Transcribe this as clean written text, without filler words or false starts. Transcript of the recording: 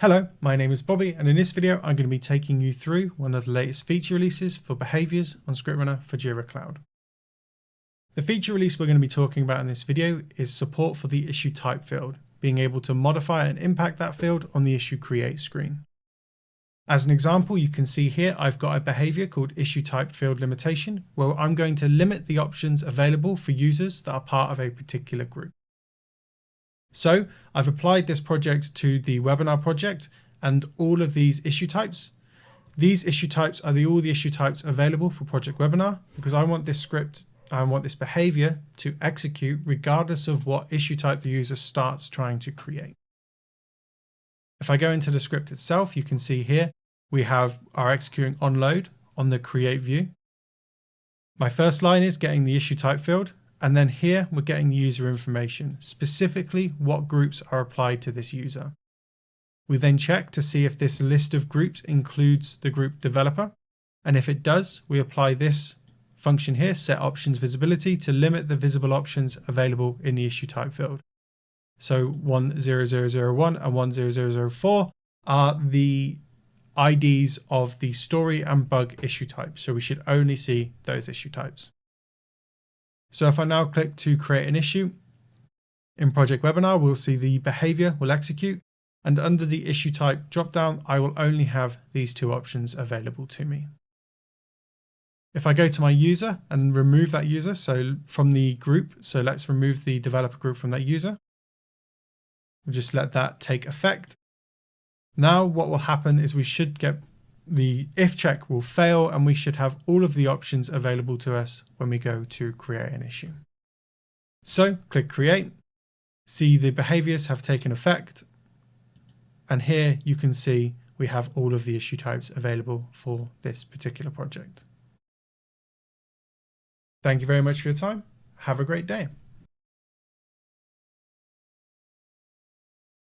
Hello, my name is Bobby, and in this video I'm going to be taking you through one of the latest feature releases for Behaviours on ScriptRunner for Jira Cloud. The feature release we're going to be talking about in this video is support for the issue type field, being able to modify and impact that field on the issue create screen. As an example, you can see here I've got a behaviour called issue type field limitation, where I'm going to limit the options available for users that are part of a particular group. So I've applied this project to the webinar project and all of these issue types. These issue types are all the issue types available for Project Webinar because I want this script, I want this behavior to execute regardless of what issue type the user starts trying to create. If I go into the script itself, you can see here we are executing on load on the create view. My first line is getting the issue type field. And then here we're getting the user information, specifically what groups are applied to this user. We then check to see if this list of groups includes the group developer. And if it does, we apply this function here, set options visibility, to limit the visible options available in the issue type field. So 10001 and 10004 are the IDs of the story and bug issue types. So we should only see those issue types. So if I now click to create an issue, in Project Webinar, we'll see the behavior will execute, and under the issue type dropdown, I will only have these two options available to me. If I go to my user and remove that user, so from the group, so let's remove the developer group from that user. We'll just let that take effect. Now what will happen is we should get the if check will fail and we should have all of the options available to us when we go to create an issue. So click create, see the behaviors have taken effect, and here you can see we have all of the issue types available for this particular project. Thank you very much for your time. Have a great day.